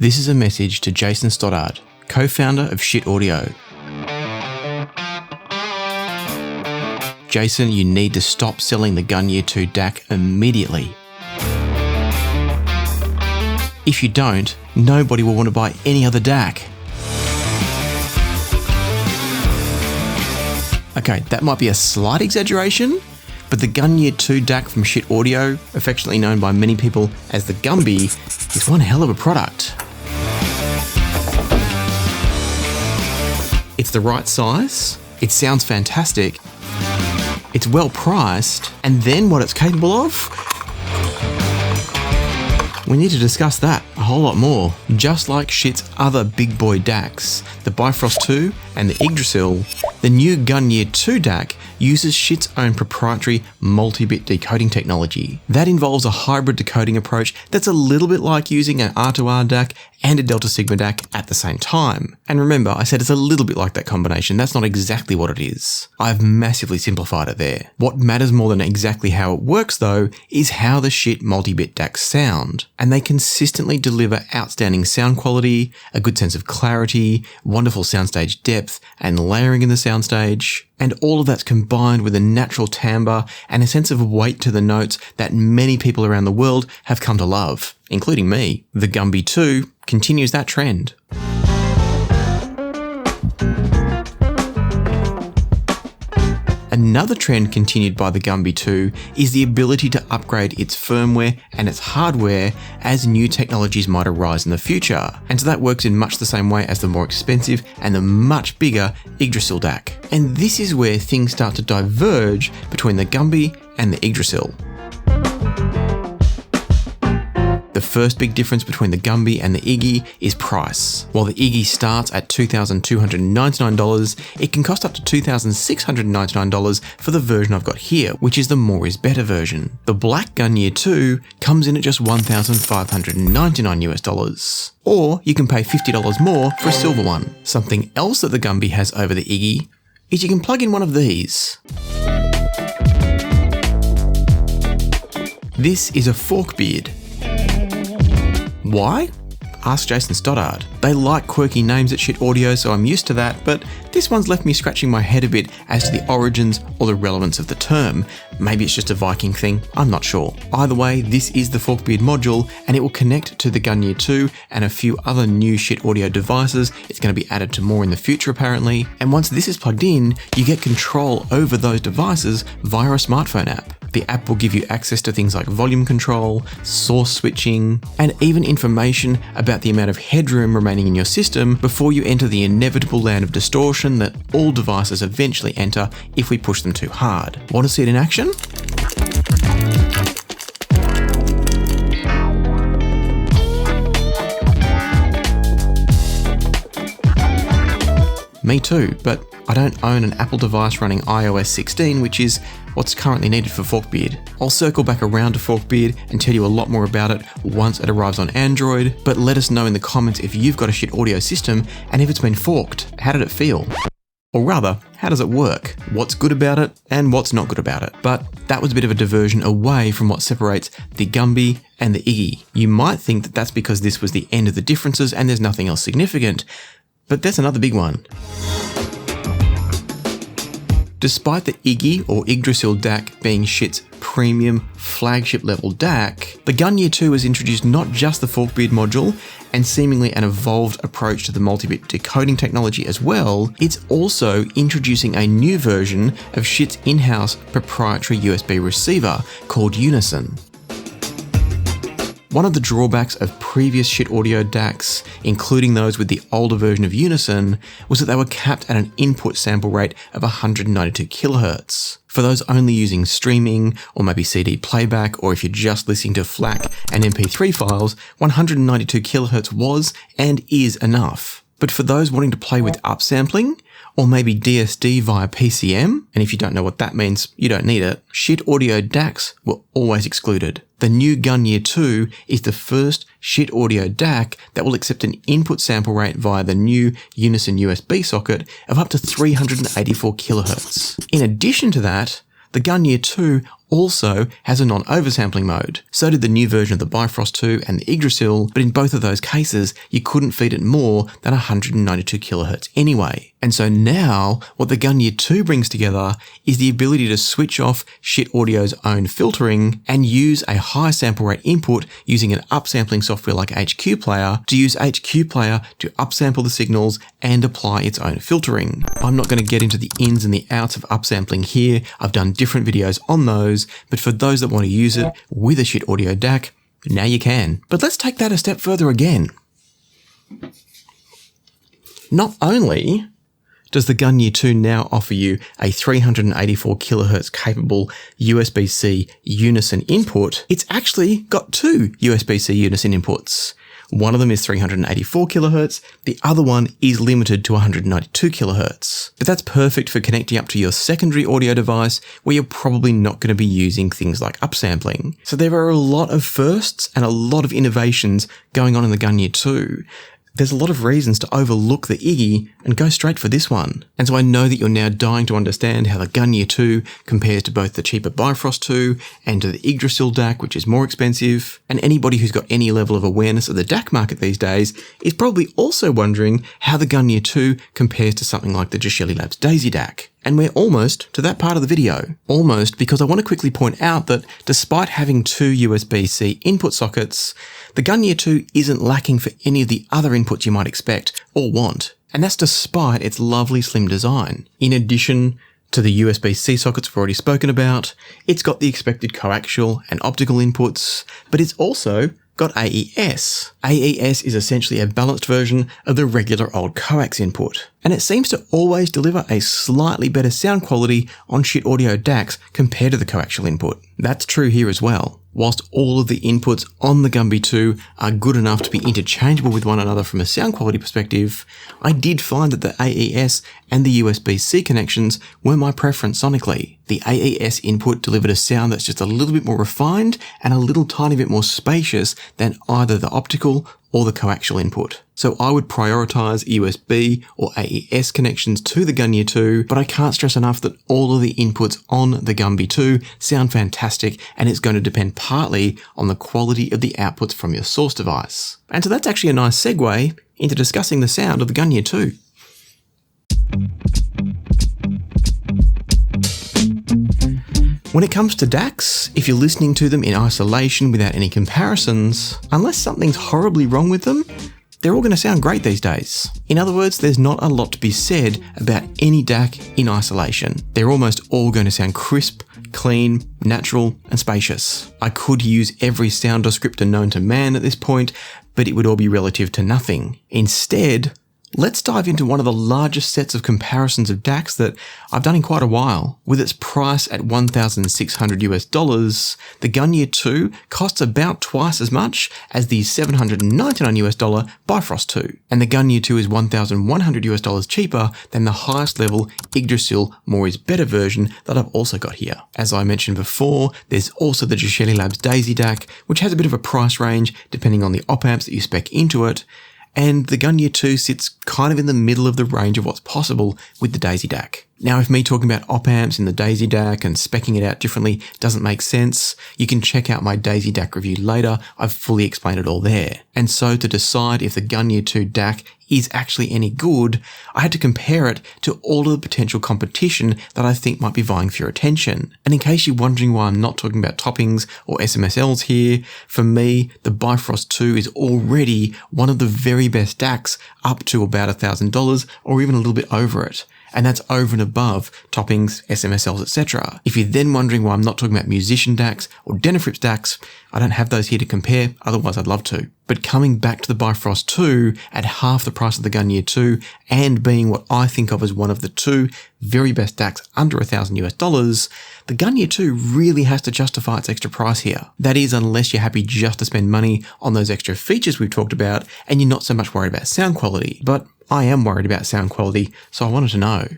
This is a message to Jason Stoddard, co-founder of Schiit Audio. Jason, you need to stop selling the Gungnir 2 DAC immediately. If you don't, nobody will want to buy any other DAC. Okay, that might be a slight exaggeration, but the Gungnir 2 DAC from Schiit Audio, affectionately known by many people as the Gumby, is one hell of a product. It's the right size, it sounds fantastic, it's well priced, and then what it's capable of? We need to discuss that a whole lot more. Just like Schiit's other big boy DACs, the Bifrost 2 and the Yggdrasil, the new Gungnir 2 DAC uses Schiit's own proprietary multi-bit decoding technology. That involves a hybrid decoding approach that's a little bit like using an R2R DAC and a Delta Sigma DAC at the same time. And remember, I said it's a little bit like that combination. That's not exactly what it is. I've massively simplified it there. What matters more than exactly how it works though, is how the Schiit multi-bit DACs sound. And they consistently deliver outstanding sound quality, a good sense of clarity, wonderful soundstage depth, and layering in the soundstage. And all of that's combined with a natural timbre and a sense of weight to the notes that many people around the world have come to love, including me. The Gumby 2 continues that trend. Another trend continued by the Gumby 2 is the ability to upgrade its firmware and its hardware as new technologies might arise in the future. And so that works in much the same way as the more expensive and the much bigger Yggdrasil DAC. And this is where things start to diverge between the Gumby and the Yggdrasil. The first big difference between the Gumby and the Iggy is price. While the Iggy starts at $2,299, it can cost up to $2,699 for the version I've got here, which is the more is better version. The black Gungnir 2 comes in at just $1,599 US. Or you can pay $50 more for a silver one. Something else that the Gumby has over the Iggy is you can plug in one of these. This is a Forkbeard. Why? Ask Jason Stoddard. They like quirky names at Schiit Audio, so I'm used to that, but this one's left me scratching my head a bit as to the origins or the relevance of the term. Maybe it's just a Viking thing, I'm not sure. Either way, this is the Forkbeard module, and it will connect to the Gungnir 2 and a few other new Schiit Audio devices. It's going to be added to more in the future apparently, and once this is plugged in, you get control over those devices via a smartphone app. The app will give you access to things like volume control, source switching, and even information about the amount of headroom remaining in your system before you enter the inevitable land of distortion that all devices eventually enter if we push them too hard. Want to see it in action? Me too, but I don't own an Apple device running iOS 16, which is what's currently needed for Forkbeard. I'll circle back around to Forkbeard and tell you a lot more about it once it arrives on Android, but let us know in the comments if you've got a Schiit Audio system and if it's been forked. How did it feel? Or rather, how does it work? What's good about it and what's not good about it? But that was a bit of a diversion away from what separates the Gumby and the Iggy. You might think that that's because this was the end of the differences and there's nothing else significant, but there's another big one. Despite the Iggy or Yggdrasil DAC being Schiit's premium flagship level DAC, the Gungnir 2 has introduced not just the Forkbeard module and seemingly an evolved approach to the multi-bit decoding technology as well, it's also introducing a new version of Schiit's in-house proprietary USB receiver called Unison. One of the drawbacks of previous Schiit Audio DACs, including those with the older version of Unison, was that they were capped at an input sample rate of 192 kHz. For those only using streaming, or maybe CD playback, or if you're just listening to FLAC and MP3 files, 192 kHz was and is enough. But for those wanting to play with upsampling, or maybe DSD via PCM, and if you don't know what that means, you don't need it, Schiit Audio DACs were always excluded. The new Gungnir 2 is the first Schiit Audio DAC that will accept an input sample rate via the new Unison USB socket of up to 384 kHz. In addition to that, the Gungnir 2 also has a non-oversampling mode. So did the new version of the Bifrost 2 and the Yggdrasil, but in both of those cases, you couldn't feed it more than 192 kHz anyway. And so now, what the Gungnir 2 brings together is the ability to switch off Schiit Audio's own filtering and use a high sample rate input using an upsampling software like HQ Player to use HQ Player to upsample the signals and apply its own filtering. I'm not going to get into the ins and the outs of upsampling here. I've done different videos on those, but for those that want to use it with a Schiit Audio DAC, now you can. But let's take that a step further again. Not only does the Gungnir 2 now offer you a 384 kHz capable USB-C Unison input, it's actually got two USB-C Unison inputs. One of them is 384 kHz, the other one is limited to 192 kHz. But that's perfect for connecting up to your secondary audio device where you're probably not going to be using things like upsampling. So there are a lot of firsts and a lot of innovations going on in the Gungnir 2. There's a lot of reasons to overlook the Iggy and go straight for this one. And so I know that you're now dying to understand how the Gungnir 2 compares to both the cheaper Bifrost 2 and to the Yggdrasil DAC, which is more expensive. And anybody who's got any level of awareness of the DAC market these days is probably also wondering how the Gungnir 2 compares to something like the Geshelli Labs Dayzee DAC. And we're almost to that part of the video. Almost, because I want to quickly point out that despite having two USB-C input sockets, the Gungnir 2 isn't lacking for any of the other inputs you might expect or want. And that's despite its lovely slim design. In addition to the USB-C sockets we've already spoken about, it's got the expected coaxial and optical inputs, but it's also got AES. AES is essentially a balanced version of the regular old coax input, and it seems to always deliver a slightly better sound quality on Schiit Audio DACs compared to the coaxial input. That's true here as well. Whilst all of the inputs on the Gungnir 2 are good enough to be interchangeable with one another from a sound quality perspective, I did find that the AES and the USB-C connections were my preference sonically. The AES input delivered a sound that's just a little bit more refined and a little tiny bit more spacious than either the optical or the coaxial input. So I would prioritize USB or AES connections to the Gungnir 2, but I can't stress enough that all of the inputs on the Gungnir 2 sound fantastic, and it's going to depend partly on the quality of the outputs from your source device. And so that's actually a nice segue into discussing the sound of the Gungnir 2. When it comes to DACs, if you're listening to them in isolation without any comparisons, unless something's horribly wrong with them, they're all going to sound great these days. In other words, there's not a lot to be said about any DAC in isolation. They're almost all going to sound crisp, clean, natural, and spacious. I could use every sound descriptor known to man at this point, but it would all be relative to nothing. Instead, let's dive into one of the largest sets of comparisons of DACs that I've done in quite a while. With its price at $1,600 US, the Gungnir 2 costs about twice as much as the $799 US Bifrost 2. And the Gungnir 2 is $1,100 US cheaper than the highest level Yggdrasil More is Better version that I've also got here. As I mentioned before, there's also the Geshelli Labs Dayzee DAC, which has a bit of a price range depending on the op amps that you spec into it. And the Gungnir 2 sits kind of in the middle of the range of what's possible with the Dayzee DAC. Now, if me talking about op amps in the Dayzee DAC and speccing it out differently doesn't make sense, you can check out my Dayzee DAC review later. I've fully explained it all there. And so to decide if the Gungnir 2 DAC is actually any good, I had to compare it to all of the potential competition that I think might be vying for your attention. And in case you're wondering why I'm not talking about toppings or SMSLs here, for me, the Bifrost 2 is already one of the very best DACs up to about $1,000 or even a little bit over it. And that's over and above toppings, SMSLs, etc. If you're then wondering why I'm not talking about musician DACs or Denafrips DACs, I don't have those here to compare, otherwise I'd love to. But coming back to the Bifrost 2 at half the price of the Gungnir 2 and being what I think of as one of the two very best DACs under $1,000 US, the Gungnir 2 really has to justify its extra price here. That is, unless you're happy just to spend money on those extra features we've talked about and you're not so much worried about sound quality. But I am worried about sound quality, so I wanted to know.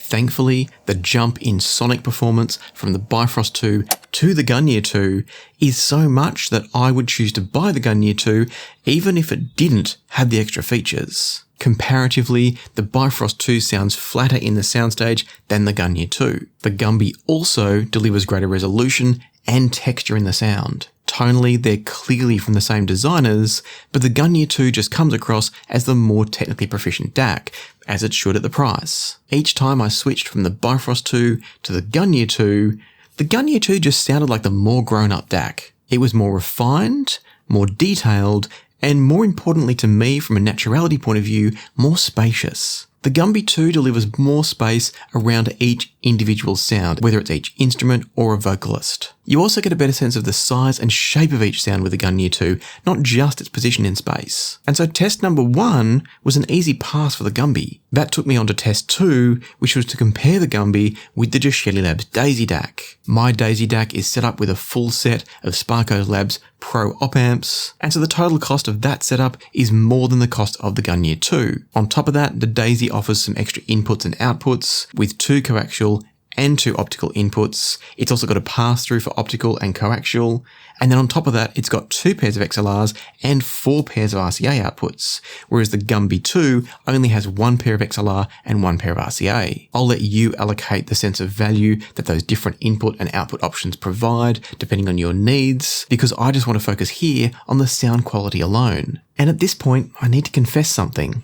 Thankfully, the jump in sonic performance from the Bifrost 2 to the Gungnir 2 is so much that I would choose to buy the Gungnir 2 even if it didn't have the extra features. Comparatively, the Bifrost 2 sounds flatter in the soundstage than the Gungnir 2. The Gumby also delivers greater resolution and texture in the sound. Tonally, they're clearly from the same designers, but the Gungnir 2 just comes across as the more technically proficient DAC, as it should at the price. Each time I switched from the Bifrost 2 to the Gungnir 2, the Gungnir 2 just sounded like the more grown-up DAC. It was more refined, more detailed, and more importantly to me from a naturality point of view, more spacious. The Gumby 2 delivers more space around each individual sound, whether it's each instrument or a vocalist. You also get a better sense of the size and shape of each sound with the Gungnir 2, not just its position in space. And so test number 1 was an easy pass for the Gumby. That took me on to test 2, which was to compare the Gumby with the Geshelli Labs Dayzee DAC. My Dayzee DAC is set up with a full set of Sparco Labs Pro op amps, and so the total cost of that setup is more than the cost of the Gungnir 2. On top of that, the Dayzee offers some extra inputs and outputs with 2 coaxial and 2 optical inputs. It's also got a pass-through for optical and coaxial. And then on top of that, it's got 2 pairs of XLRs and 4 pairs of RCA outputs, whereas the Gumby 2 only has 1 pair of XLR and 1 pair of RCA. I'll let you allocate the sense of value that those different input and output options provide, depending on your needs, because I just want to focus here on the sound quality alone. And at this point, I need to confess something.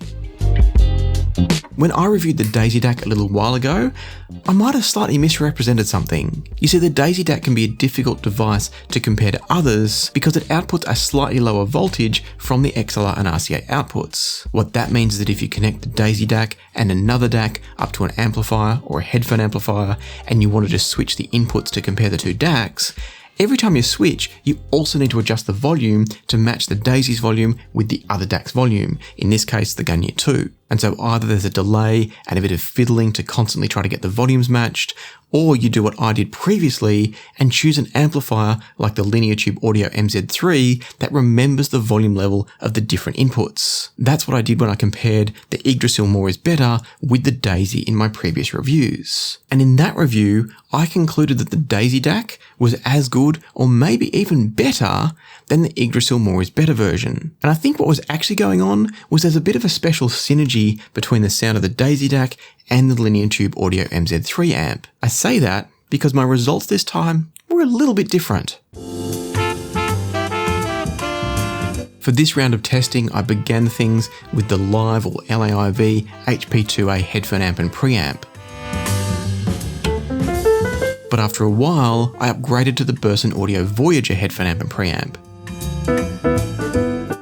When I reviewed the Dayzee DAC a little while ago, I might have slightly misrepresented something. You see, the Dayzee DAC can be a difficult device to compare to others because it outputs a slightly lower voltage from the XLR and RCA outputs. What that means is that if you connect the Dayzee DAC and another DAC up to an amplifier or a headphone amplifier and you wanted to switch the inputs to compare the 2 DACs, every time you switch, you also need to adjust the volume to match the Dayzee's volume with the other DAC's volume, in this case the Gungnir 2. And so either there's a delay and a bit of fiddling to constantly try to get the volumes matched, or you do what I did previously and choose an amplifier like the Linear Tube Audio MZ3 that remembers the volume level of the different inputs. That's what I did when I compared the Yggdrasil More is Better with the Dayzee in my previous reviews. And in that review, I concluded that the Dayzee DAC was as good or maybe even better than the Yggdrasil More is Better version. And I think what was actually going on was there's a bit of a special synergy between the sound of the Dayzee DAC and the Linear Tube Audio MZ3 amp. I say that because my results this time were a little bit different. For this round of testing, I began things with the Live or LAIV HP2A headphone amp and preamp. But after a while, I upgraded to the Burson Audio Voyager headphone amp and preamp.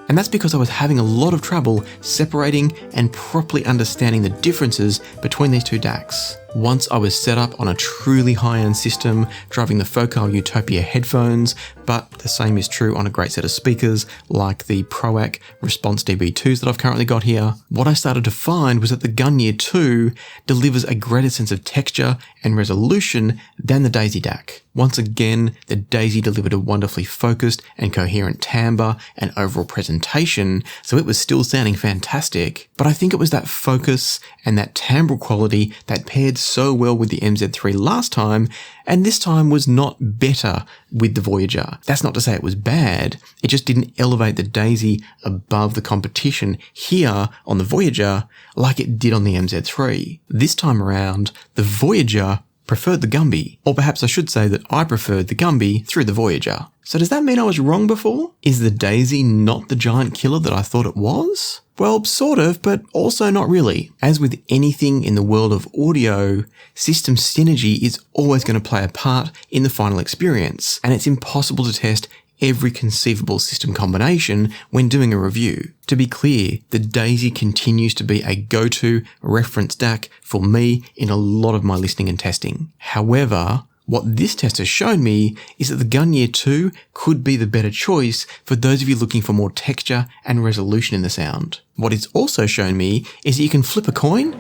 And that's because I was having a lot of trouble separating and properly understanding the differences between these 2 DACs. Once I was set up on a truly high-end system, driving the Focal Utopia headphones, but the same is true on a great set of speakers like the ProAC Response DB2s that I've currently got here, what I started to find was that the Gungnir 2 delivers a greater sense of texture and resolution than the Dayzee DAC. Once again, the Dayzee delivered a wonderfully focused and coherent timbre and overall presentation, so it was still sounding fantastic, but I think it was that focus and that timbral quality that paired so well with the MZ3 last time, and this time was not better with the Voyager. That's not to say it was bad, it just didn't elevate the Dayzee above the competition here on the Voyager like it did on the MZ3. This time around, the Voyager preferred the Gumby, or perhaps I should say that I preferred the Gumby through the Voyager. So does that mean I was wrong before? Is the Dayzee not the giant killer that I thought it was? Well, sort of, but also not really. As with anything in the world of audio, system synergy is always going to play a part in the final experience, and it's impossible to test every conceivable system combination when doing a review. To be clear, the Dayzee continues to be a go-to reference DAC for me in a lot of my listening and testing. However, what this test has shown me is that the Gungnir 2 could be the better choice for those of you looking for more texture and resolution in the sound. What it's also shown me is that you can flip a coin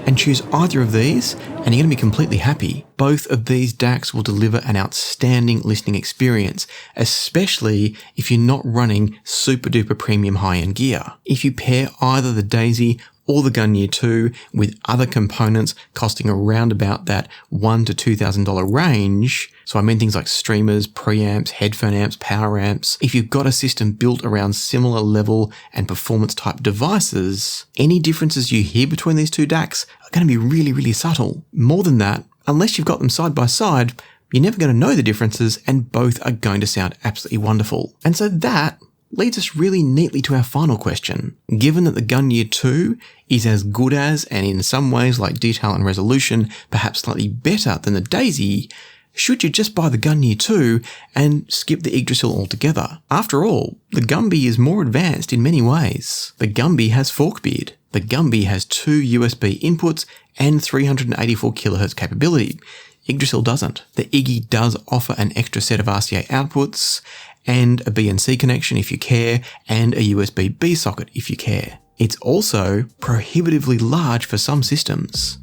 and choose either of these and you're going to be completely happy. Both of these DACs will deliver an outstanding listening experience, especially if you're not running super duper premium high-end gear. If you pair either the Dayzee or the Gungnir 2 with other components costing around about that $1,000 to $2,000 range, so I mean things like streamers, preamps, headphone amps, power amps, if you've got a system built around similar level and performance type devices, any differences you hear between these two DACs are going to be really, really subtle. More than that, unless you've got them side by side, you're never going to know the differences and both are going to sound absolutely wonderful. And so that leads us really neatly to our final question. Given that the Gungnir 2 is as good as, and in some ways like detail and resolution, perhaps slightly better than the Dayzee, should you just buy the Gungnir 2 and skip the Yggdrasil altogether? After all, the Gumby is more advanced in many ways. The Gumby has Forkbeard. The Gumby has 2 USB inputs and 384 kHz capability. Yggdrasil doesn't. The Iggy does offer an extra set of RCA outputs, and a BNC connection if you care, and a USB-B socket if you care. It's also prohibitively large for some systems.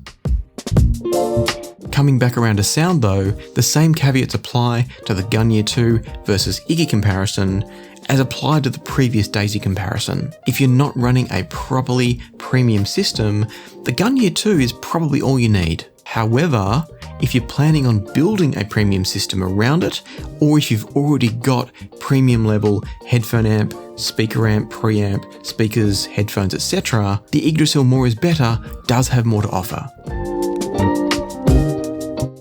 Coming back around to sound though, the same caveats apply to the Gungnir 2 versus Iggy comparison as applied to the previous Dayzee comparison. If you're not running a properly premium system, the Gungnir 2 is probably all you need. However, if you're planning on building a premium system around it, or if you've already got premium level headphone amp, speaker amp, preamp, speakers, headphones, etc., the Yggdrasil More is Better does have more to offer.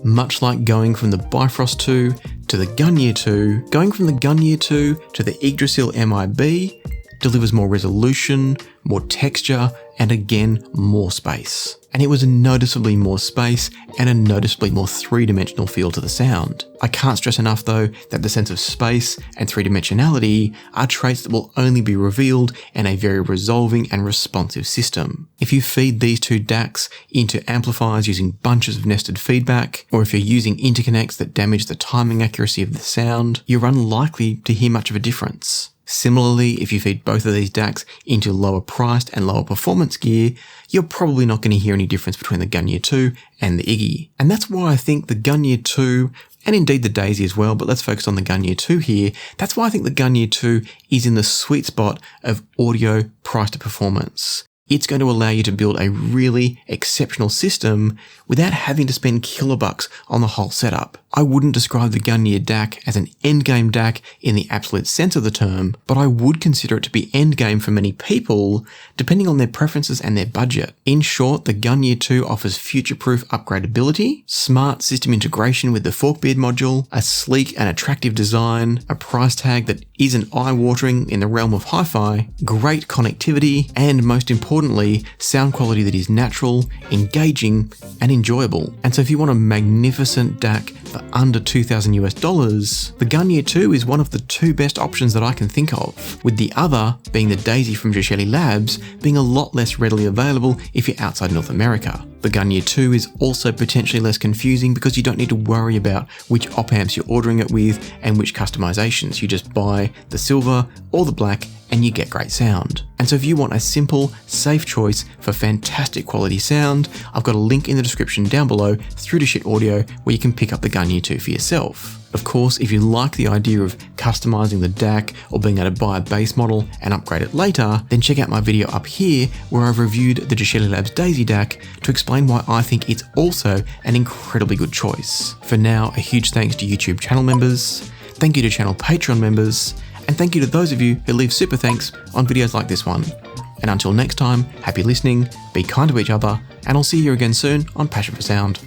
Much like going from the Bifrost 2 to the Gungnir 2, going from the Gungnir 2 to the Yggdrasil MIB delivers more resolution, more texture, and again, more space. And it was a noticeably more space and a noticeably more three-dimensional feel to the sound. I can't stress enough though that the sense of space and three-dimensionality are traits that will only be revealed in a very resolving and responsive system. If you feed these two DACs into amplifiers using bunches of nested feedback, or if you're using interconnects that damage the timing accuracy of the sound, you're unlikely to hear much of a difference. Similarly, if you feed both of these DACs into lower priced and lower performance gear, you're probably not going to hear any difference between the Gungnir 2 and the Iggy. And that's why I think the Gungnir 2, and indeed the Dayzee as well, but let's focus on the Gungnir 2 here, that's why I think the Gungnir 2 is in the sweet spot of audio price to performance. It's going to allow you to build a really exceptional system without having to spend kilobucks on the whole setup. I wouldn't describe the Gungnir DAC as an endgame DAC in the absolute sense of the term, but I would consider it to be endgame for many people, depending on their preferences and their budget. In short, the Gungnir 2 offers future-proof upgradeability, smart system integration with the Forkbeard module, a sleek and attractive design, a price tag that isn't eye-watering in the realm of hi-fi, great connectivity, and most importantly, sound quality that is natural, engaging, and enjoyable. And so if you want a magnificent DAC for under $2,000, the Gungnir 2 is one of the two best options that I can think of, with the other being the Dayzee from Geshelli Labs being a lot less readily available if you're outside North America. The Gungnir 2 is also potentially less confusing because you don't need to worry about which op amps you're ordering it with and which customizations. You just buy the silver or the black and you get great sound. And so if you want a simple, safe choice for fantastic quality sound, I've got a link in the description down below through to Schiit Audio where you can pick up the Gungnir 2 for yourself. Of course, if you like the idea of customizing the DAC or being able to buy a base model and upgrade it later, then check out my video up here where I've reviewed the Geshelli Labs Dayzee DAC to explain why I think it's also an incredibly good choice. For now, a huge thanks to YouTube channel members, thank you to channel Patreon members, and thank you to those of you who leave super thanks on videos like this one. And until next time, happy listening, be kind to each other, and I'll see you again soon on Passion for Sound.